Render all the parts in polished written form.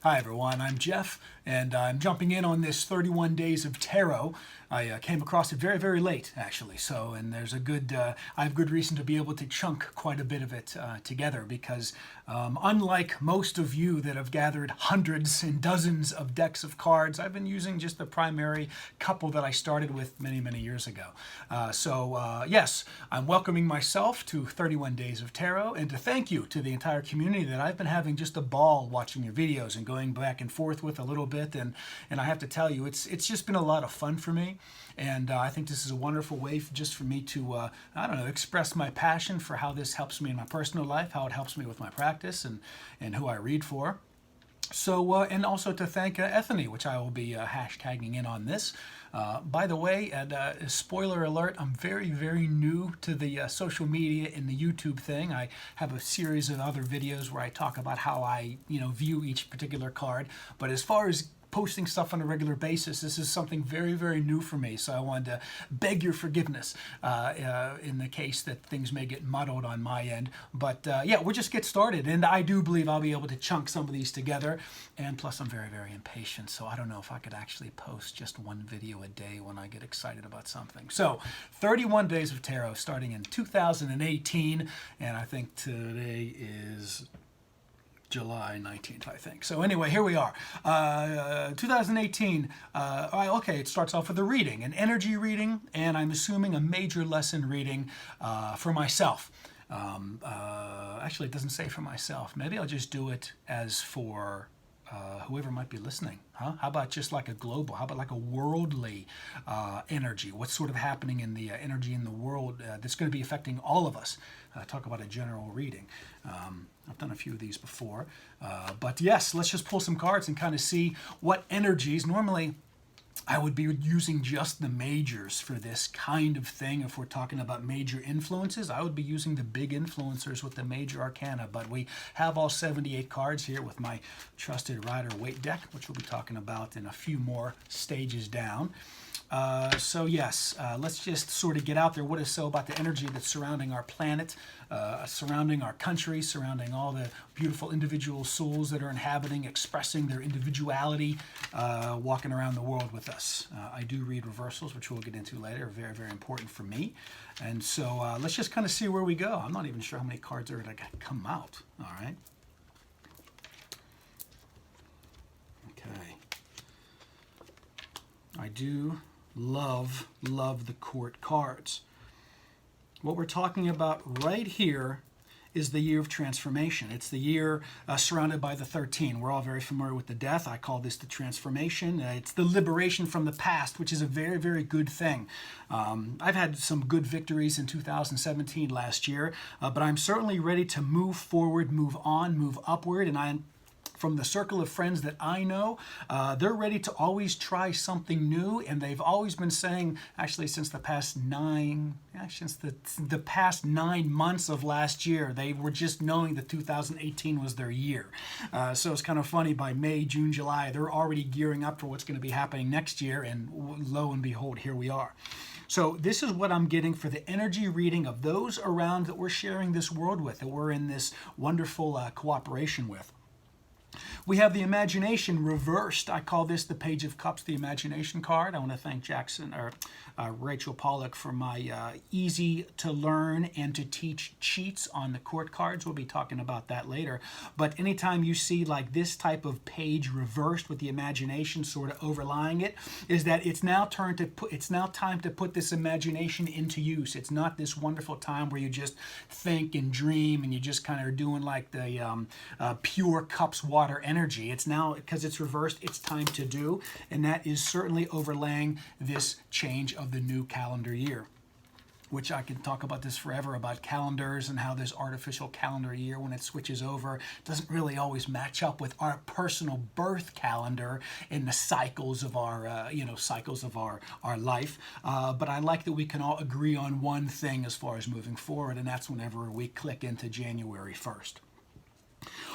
Hi everyone, I'm Jeff, and I'm jumping in on this 31 Days of Tarot. I came across it very, very late, actually. And there's I have good reason to be able to chunk quite a bit of it together because unlike most of you that have gathered hundreds and dozens of decks of cards, I've been using just the primary couple that I started with many, many years ago. Yes, I'm welcoming myself to 31 Days of Tarot and to thank you to the entire community that I've been having just a ball watching your videos and going back and forth with a little bit. And I have to tell you, it's just been a lot of fun for me. And I think this is a wonderful way just for me to, I don't know, express my passion for how this helps me in my personal life, how it helps me with my practice and who I read for. And also to thank Ethany, which I will be hashtagging in on this. By the way, and spoiler alert, I'm very, very new to the social media and the YouTube thing. I have a series of other videos where I talk about how I, view each particular card. But as far as posting stuff on a regular basis, this is something very, very new for me. So I wanted to beg your forgiveness in the case that things may get muddled on my end. But yeah, we'll just get started. And I do believe I'll be able to chunk some of these together. And plus, I'm very, very impatient. So I don't know if I could actually post just one video a day when I get excited about something. So 31 Days of Tarot starting in 2018. And I think today is July 19th, I think. So anyway, here we are. 2018, okay, it starts off with a reading, an energy reading, and I'm assuming a major lesson reading for myself. Actually, it doesn't say for myself. Maybe I'll just do it as for whoever might be listening. How about just like a global, how about like a worldly energy? What's sort of happening in the energy in the world that's going to be affecting all of us? Talk about a general reading. I've done a few of these before. But yes, let's just pull some cards and kind of see what energies. Normally, I would be using just the majors for this kind of thing. If we're talking about major influences, I would be using the big influencers with the major arcana. But we have all 78 cards here with my Trusted Rider-Waite deck, which we'll be talking about in a few more stages down. Yes, let's just sort of get out there. What is so about the energy that's surrounding our planet, surrounding our country, surrounding all the beautiful individual souls that are inhabiting, expressing their individuality, walking around the world with us. I do read reversals, which we'll get into later, very, very important for me. And so let's just kind of see where we go. I'm not even sure how many cards are going to come out. All right. Okay. I do love the court cards. What we're talking about right here is the year of transformation. It's the year surrounded by the 13. We're all very familiar with the death. I call this the transformation. It's the liberation from the past, which is a very, very good thing. I've had some good victories in 2017 last year, but I'm certainly ready to move forward, move on, move upward, and from the circle of friends that I know, they're ready to always try something new, and they've always been saying, actually since the past the past 9 months of last year, they were just knowing that 2018 was their year. So it's kind of funny, by May, June, July, they're already gearing up for what's going to be happening next year, and lo and behold, here we are. So this is what I'm getting for the energy reading of those around that we're sharing this world with, that we're in this wonderful cooperation with. We have the imagination reversed. I call this the Page of Cups, the imagination card. I want to thank Rachel Pollack for my easy to learn and to teach cheats on the court cards. We'll be talking about that later. But anytime you see like this type of page reversed with the imagination sort of overlying it, is that it's now time to put this imagination into use. It's not this wonderful time where you just think and dream and you just kind of are doing like the pure cups water energy. It's now, because it's reversed, it's time to do, and that is certainly overlaying this change of the new calendar year, which I can talk about this forever, about calendars and how this artificial calendar year, when it switches over, doesn't really always match up with our personal birth calendar in the cycles of our our life. But I like that we can all agree on one thing as far as moving forward, and that's whenever we click into January 1st.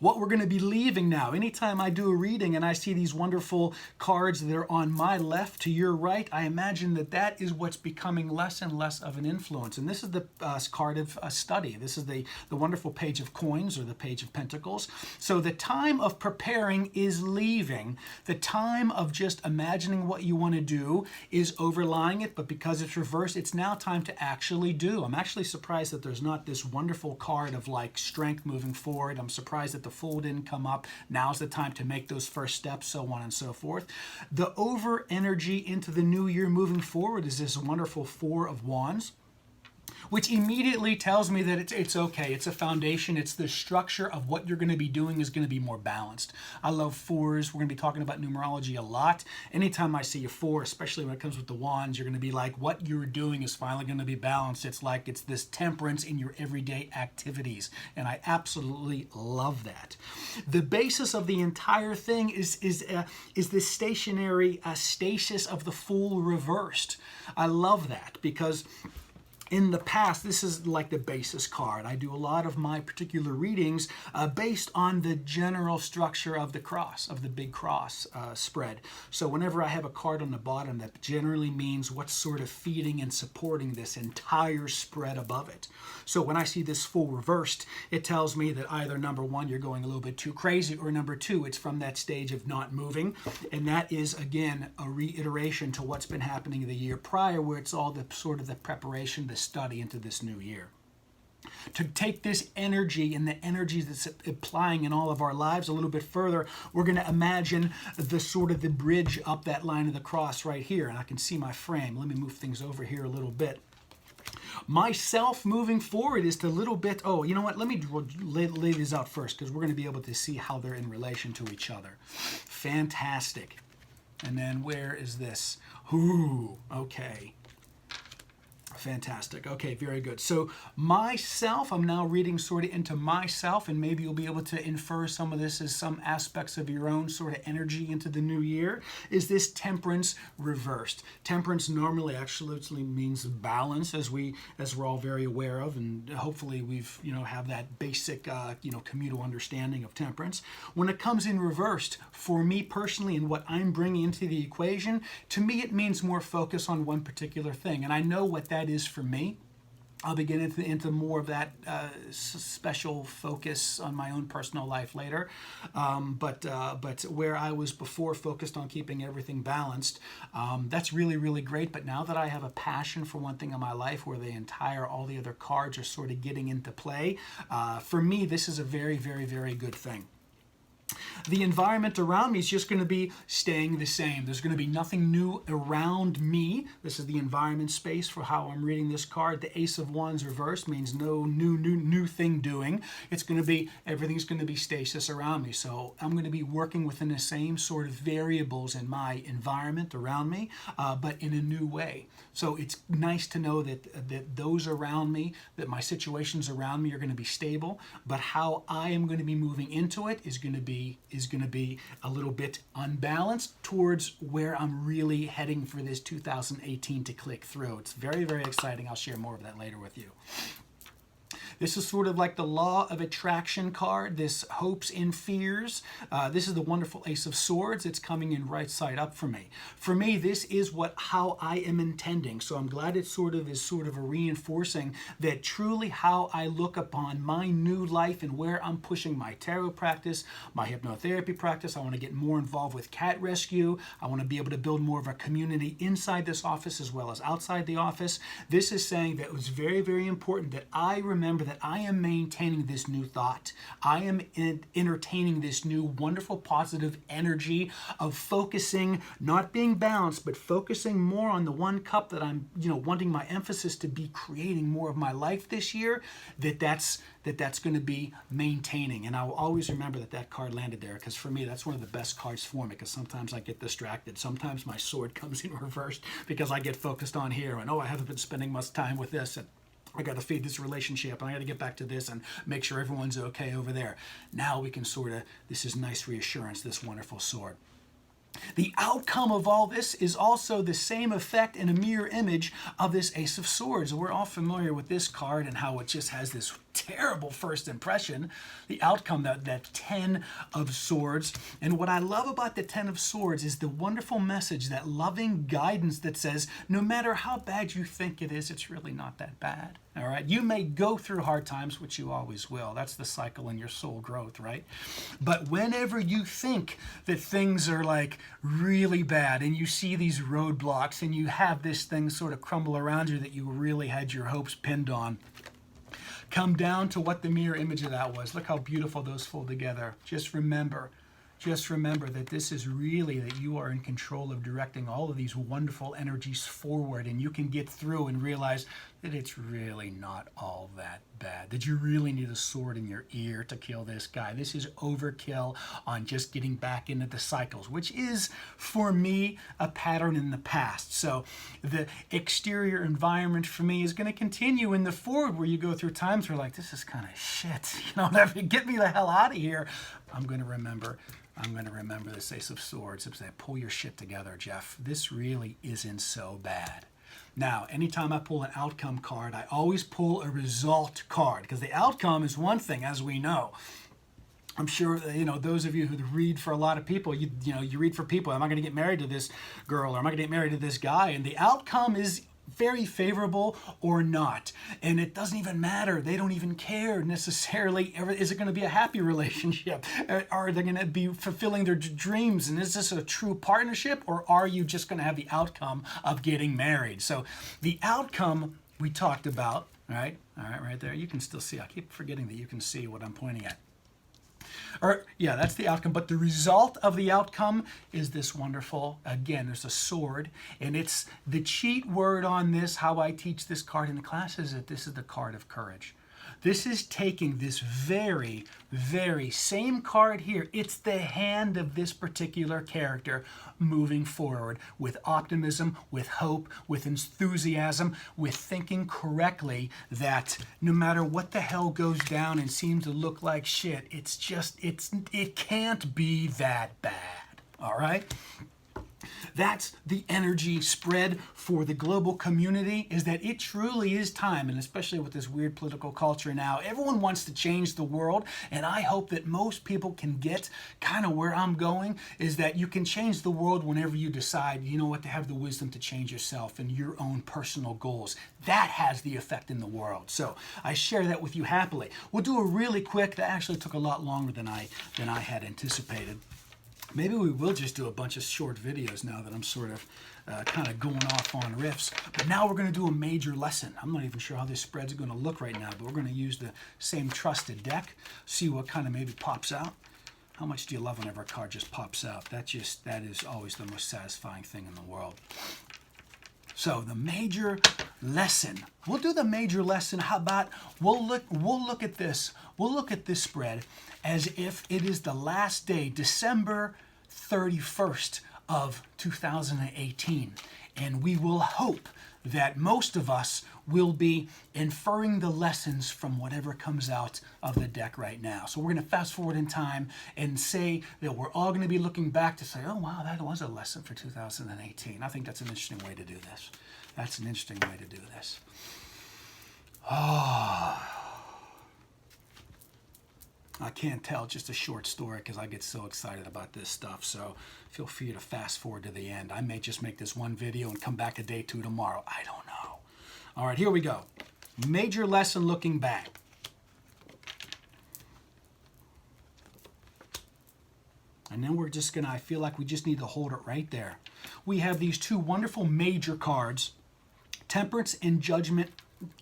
what we're going to be leaving now. Anytime I do a reading and I see these wonderful cards that are on my left to your right, I imagine that that is what's becoming less and less of an influence. And this is the card of study. This is the wonderful page of coins, or the page of pentacles. So the time of preparing is leaving. The time of just imagining what you want to do is overlying it, but because it's reversed, it's now time to actually do. I'm actually surprised that there's not this wonderful card of like strength moving forward. I'm surprised that the Fool didn't come up. Now's the time to make those first steps, so on and so forth. The over energy into the new year moving forward is this wonderful Four of Wands, which immediately tells me that it's okay. It's a foundation. It's the structure of what you're going to be doing is going to be more balanced. I love fours. We're going to be talking about numerology a lot. Anytime I see a four, especially when it comes with the wands, you're going to be like, what you're doing is finally going to be balanced. It's like it's this temperance in your everyday activities. And I absolutely love that. The basis of the entire thing is this stationary stasis of the Fool reversed. I love that because in the past, this is like the basis card. I do a lot of my particular readings based on the general structure of the cross, of the big cross spread. So whenever I have a card on the bottom, that generally means what's sort of feeding and supporting this entire spread above it. So when I see this Fool reversed, it tells me that either number one, you're going a little bit too crazy, or number two, it's from that stage of not moving. And that is, again, a reiteration to what's been happening the year prior, where it's all the sort of the preparation, the study into this new year. To take this energy and the energy that's applying in all of our lives a little bit further, we're going to imagine the sort of the bridge up that line of the cross right here. And I can see my frame. Let me move things over here a little bit. Myself moving forward is to a little bit, oh, you know what? Let me lay these out first, because we're going to be able to see how they're in relation to each other. Fantastic. And then where is this? Ooh, okay. Fantastic. Okay, very good. So myself, I'm now reading sort of into myself, and maybe you'll be able to infer some of this as some aspects of your own sort of energy into the new year. Is this temperance reversed? Temperance normally actually means balance, as we're all very aware of, and hopefully we've have that basic communal understanding of temperance. When it comes in reversed, for me personally, and what I'm bringing into the equation, to me it means more focus on one particular thing, and I know what that is for me. I'll be getting into more of that special focus on my own personal life later. But where I was before focused on keeping everything balanced, that's really, really great. But now that I have a passion for one thing in my life where all the other cards are sort of getting into play, for me, this is a very, very, very good thing. The environment around me is just going to be staying the same. There's going to be nothing new around me. This is the environment space for how I'm reading this card. The Ace of Wands reversed means no new thing doing. It's going to be, everything's going to be stasis around me. So I'm going to be working within the same sort of variables in my environment around me, but in a new way. So it's nice to know that those around me, that my situations around me are going to be stable, but how I am going to be moving into it is going to be a little bit unbalanced towards where I'm really heading for this 2018 to click through. It's very, very exciting. I'll share more of that later with you. This is sort of like the law of attraction card, this hopes and fears. This is the wonderful Ace of Swords. It's coming in right side up for me. For me, this is how I am intending. So I'm glad it is sort of a reinforcing that truly how I look upon my new life and where I'm pushing my tarot practice, my hypnotherapy practice. I want to get more involved with cat rescue. I want to be able to build more of a community inside this office as well as outside the office. This is saying that it was very, very important that I remember that I am maintaining this new thought. I am entertaining this new wonderful positive energy of focusing, not being balanced, but focusing more on the one cup that I'm, wanting my emphasis to be creating more of my life this year, that's going to be maintaining. And I'll always remember that card landed there, because for me, that's one of the best cards for me, because sometimes I get distracted. Sometimes my sword comes in reversed because I get focused on here, and I haven't been spending much time with this, and I got to feed this relationship, and I got to get back to this and make sure everyone's okay over there. Now we can this is nice reassurance, this wonderful sword. The outcome of all this is also the same effect and a mirror image of this Ace of Swords. We're all familiar with this card and how it just has this terrible first impression. The outcome, that 10 of swords. And what I love about the 10 of swords is the wonderful message, that loving guidance that says, no matter how bad you think it is, it's really not that bad. All right, you may go through hard times, which you always will. That's the cycle in your soul growth, right? But whenever you think that things are like really bad and you see these roadblocks and you have this thing sort of crumble around you that you really had your hopes pinned on, come down to what the mirror image of that was. Look how beautiful those fold together. Just remember that this is really that you are in control of directing all of these wonderful energies forward, and you can get through and realize that it's really not all that bad. That you really need a sword in your ear to kill this guy. This is overkill on just getting back into the cycles, which is, for me, a pattern in the past. So the exterior environment for me is going to continue in the forward, where you go through times where like, this is kind of shit. Get me the hell out of here. I'm going to remember this Ace of Swords. It's like, pull your shit together, Jeff. This really isn't so bad. Now, anytime I pull an outcome card, I always pull a result card, because the outcome is one thing, as we know. I'm sure, those of you who read for a lot of people, you read for people, am I going to get married to this girl, or am I going to get married to this guy? And the outcome is very favorable or not. And it doesn't even matter. They don't even care necessarily. Is it going to be a happy relationship? Are they going to be fulfilling their dreams? And is this a true partnership? Or are you just going to have the outcome of getting married? So the outcome we talked about, right there. You can still see. I keep forgetting that you can see what I'm pointing at. That's the outcome. But the result of the outcome is this wonderful, again, there's a sword. And it's the cheat word on this, how I teach this card in the class, is that this is the card of courage. This is taking this very, very same card here. It's the hand of this particular character moving forward with optimism, with hope, with enthusiasm, with thinking correctly that no matter what the hell goes down and seems to look like shit, it can't be that bad. All right? That's the energy spread for the global community, is that it truly is time, and especially with this weird political culture now, everyone wants to change the world, and I hope that most people can get kind of where I'm going, is that you can change the world whenever you decide, to have the wisdom to change yourself and your own personal goals. That has the effect in the world. So I share that with you happily. We'll do a really quick, that actually took a lot longer than I had anticipated. Maybe we will just do a bunch of short videos now that I'm sort of kind of going off on riffs. But now we're going to do a major lesson. I'm not even sure how this spread's going to look right now, but we're going to use the same trusted deck, see what kind of maybe pops out. How much do you love whenever a card just pops out? That is always the most satisfying thing in the world. So the major lesson. We'll do the major lesson. How about we'll look at this. We'll look at this spread as if it is the last day, December 31st of 2018. And we will hope that most of us will be inferring the lessons from whatever comes out of the deck right now. So we're going to fast forward in time and say that we're all going to be looking back to say, oh, wow, that was a lesson for 2018. I think that's an interesting way to do this. That's an interesting way to do this. Oh, I can't tell just a short story because I get so excited about this stuff. So feel free to fast forward to the end. I may just make this one video and come back a day 2 tomorrow. I don't know. All right, here we go. Major lesson looking back. And then we're just I feel like we just need to hold it right there. We have these two wonderful major cards, Temperance and Judgment,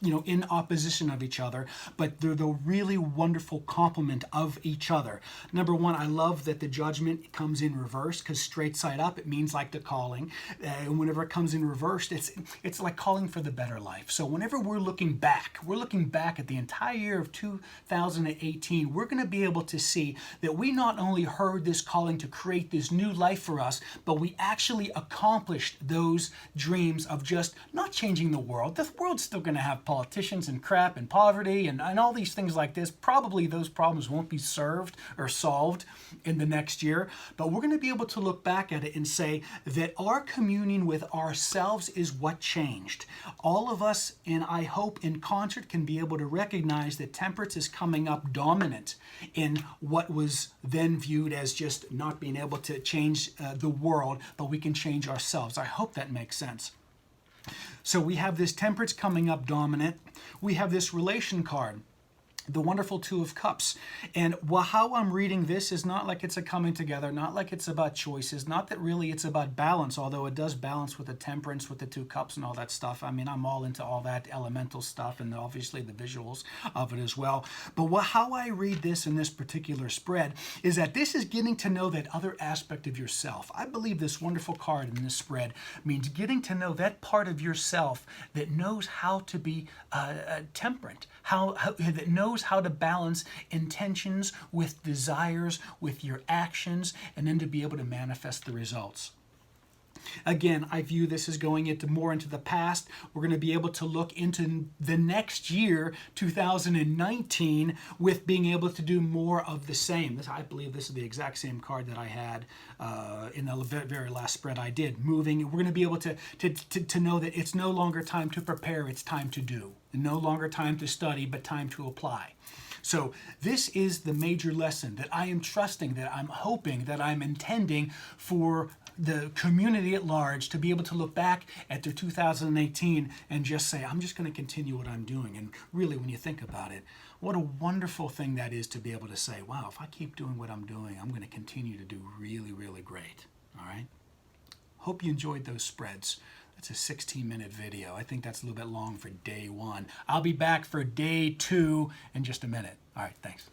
in opposition of each other, but they're the really wonderful complement of each other. Number one, I love that the Judgment comes in reverse, because straight side up, it means like the calling. And whenever it comes in reversed, it's like calling for the better life. So whenever we're looking back at the entire year of 2018, we're going to be able to see that we not only heard this calling to create this new life for us, but we actually accomplished those dreams of just not changing the world. The world's still going to have politicians and crap and poverty and all these things like this. Probably those problems won't be served or solved in the next year, but we're going to be able to look back at it and say that our communion with ourselves is what changed. All of us, and I hope in concert, can be able to recognize that temperance is coming up dominant in what was then viewed as just not being able to change the world, but we can change ourselves. I hope that makes sense. So we have this temperance coming up dominant. We have this relation card, the wonderful Two of Cups. And how I'm reading this is not like it's a coming together, not like it's about choices, not that really it's about balance, although it does balance with the temperance, with the Two Cups and all that stuff. I mean, I'm all into all that elemental stuff and obviously the visuals of it as well. But how I read this in this particular spread is that this is getting to know that other aspect of yourself. I believe this wonderful card in this spread means getting to know that part of yourself that knows how to be temperate, that knows how to balance intentions with desires, with your actions, and then to be able to manifest the results. Again, I view this as going more into the past. We're going to be able to look into the next year, 2019, with being able to do more of the same. I believe this is the exact same card that I had in the very last spread I did. Moving, we're going to be able to know that it's no longer time to prepare, it's time to do. No longer time to study, but time to apply. So this is the major lesson that I am trusting, that I'm hoping, that I'm intending for the community at large to be able to look back at their 2018 and just say, I'm just going to continue what I'm doing. And really, when you think about it, what a wonderful thing that is to be able to say, wow, if I keep doing what I'm doing, I'm going to continue to do really, really great. All right? Hope you enjoyed those spreads. That's a 16-minute video. I think that's a little bit long for day one. I'll be back for day 2 in just a minute. All right, thanks.